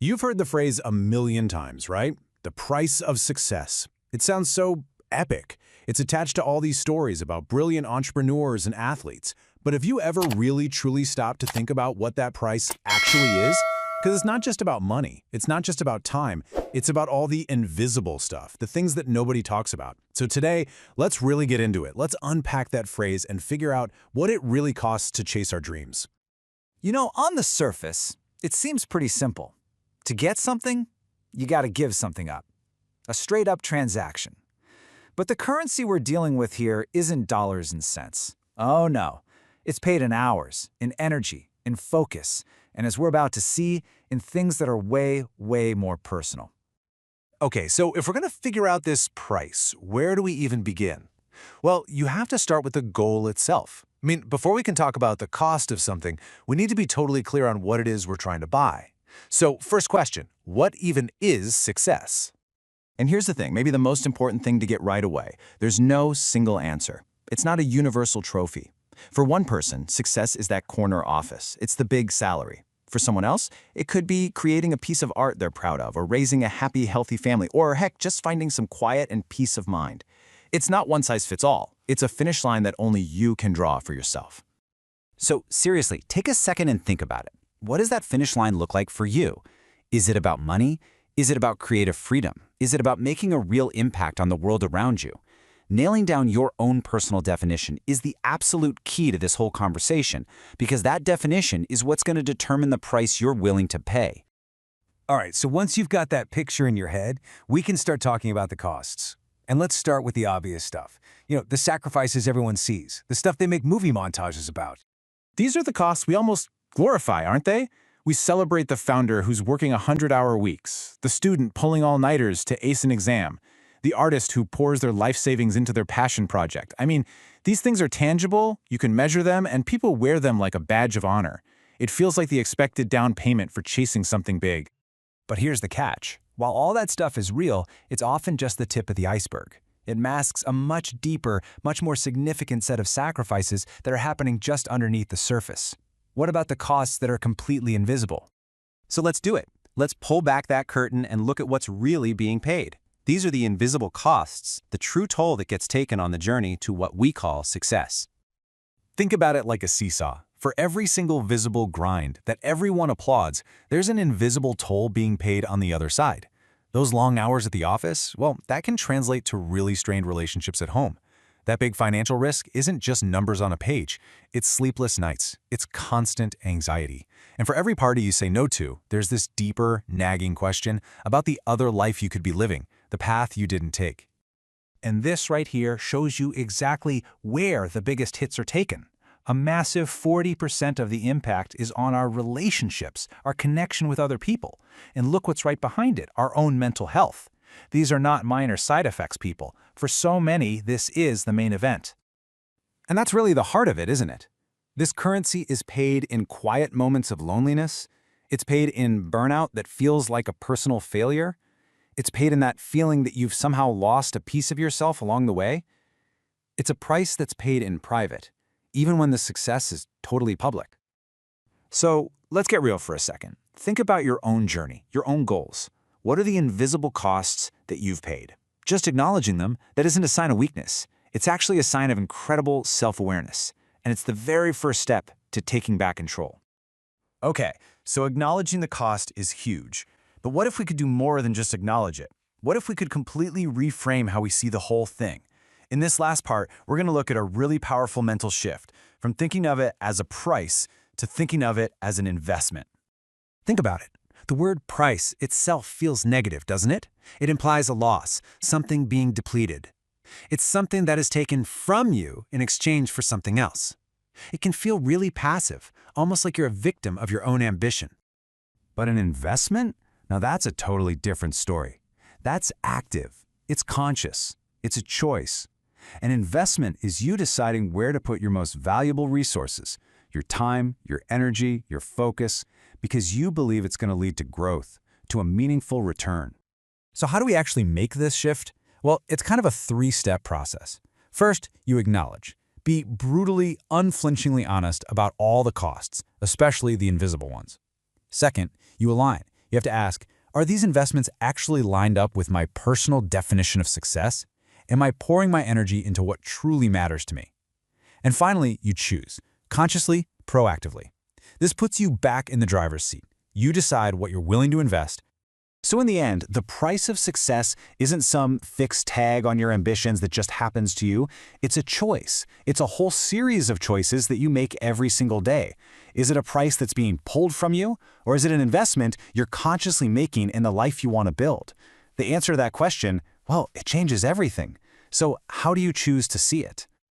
You've heard the phrase a million times, right? The price of success. It sounds so epic. It's attached to all these stories about brilliant entrepreneurs and athletes. But have you ever really truly stopped to think about what that price actually is? Because it's not just about money. It's not just about time. It's about all the invisible stuff, the things that nobody talks about. So today, let's really get into it. Let's unpack that phrase and figure out what it really costs to chase our dreams. On the surface, it seems pretty simple. To get something, you got to give something up. A straight-up transaction. But the currency we're dealing with here isn't dollars and cents. Oh no. It's paid in hours, in energy, in focus, and as we're about to see, in things that are way, way more personal. Okay, so if we're going to figure out this price, where do we even begin? Well, you have to start with the goal itself. Before we can talk about the cost of something, we need to be totally clear on what it is we're trying to buy. So, first question, what even is success? And here's the thing, maybe the most important thing to get right away. There's no single answer. It's not a universal trophy. For one person, success is that corner office. It's the big salary. For someone else, it could be creating a piece of art they're proud of, or raising a happy, healthy family, or heck, just finding some quiet and peace of mind. It's not one size fits all. It's a finish line that only you can draw for yourself. So seriously, take a second and think about it. What does that finish line look like for you? Is it about money? Is it about creative freedom? Is it about making a real impact on the world around you? Nailing down your own personal definition is the absolute key to this whole conversation, because that definition is what's going to determine the price you're willing to pay. All right, so once you've got that picture in your head, we can start talking about the costs. And let's start with the obvious stuff. The sacrifices everyone sees, the stuff they make movie montages about. These are the costs we almost glorify, aren't they? We celebrate the founder who's working 100-hour weeks, the student pulling all-nighters to ace an exam, the artist who pours their life savings into their passion project. These things are tangible, you can measure them, and people wear them like a badge of honor. It feels like the expected down payment for chasing something big. But here's the catch. While all that stuff is real, it's often just the tip of the iceberg. It masks a much deeper, much more significant set of sacrifices that are happening just underneath the surface. What about the costs that are completely invisible? So let's do it. Let's pull back that curtain and look at what's really being paid. These are the invisible costs, the true toll that gets taken on the journey to what we call success. Think about it like a seesaw. For every single visible grind that everyone applauds, there's an invisible toll being paid on the other side. Those long hours at the office, well, that can translate to really strained relationships at home. That big financial risk isn't just numbers on a page. It's sleepless nights. It's constant anxiety. And for every party you say no to, there's this deeper, nagging question about the other life you could be living, the path you didn't take. And this right here shows you exactly where the biggest hits are taken. A massive 40% of the impact is on our relationships, our connection with other people. And look what's right behind it, our own mental health. These are not minor side effects, people. For so many, this is the main event. And that's really the heart of it, isn't it? This currency is paid in quiet moments of loneliness. It's paid in burnout that feels like a personal failure. It's paid in that feeling that you've somehow lost a piece of yourself along the way. It's a price that's paid in private, even when the success is totally public. So let's get real for a second. Think about your own journey, your own goals. What are the invisible costs that you've paid? Just acknowledging them, that isn't a sign of weakness. It's actually a sign of incredible self-awareness. And it's the very first step to taking back control. Okay, so acknowledging the cost is huge. But what if we could do more than just acknowledge it? What if we could completely reframe how we see the whole thing? In this last part, we're going to look at a really powerful mental shift, from thinking of it as a price to thinking of it as an investment. Think about it. The word price itself feels negative, doesn't it? It implies a loss, something being depleted. It's something that is taken from you in exchange for something else. It can feel really passive, almost like you're a victim of your own ambition. But an investment? Now that's a totally different story. That's active. It's conscious. It's a choice. An investment is you deciding where to put your most valuable resources, your time, your energy, your focus, because you believe it's going to lead to growth, to a meaningful return. So how do we actually make this shift? Well, it's kind of a three-step process. First, you acknowledge. Be brutally, unflinchingly honest about all the costs, especially the invisible ones. Second, you align. You You have to ask, are these investments actually lined up with my personal definition of success? Am I pouring my energy into what truly matters to me? And finally, you choose, consciously, proactively. This puts you back in the driver's seat. You decide what you're willing to invest. So in the end, the price of success isn't some fixed tag on your ambitions that just happens to you. It's a choice. It's a whole series of choices that you make every single day. Is it a price that's being pulled from you? Or is it an investment you're consciously making in the life you want to build? The answer to that question, well, it changes everything. So how do you choose to see it?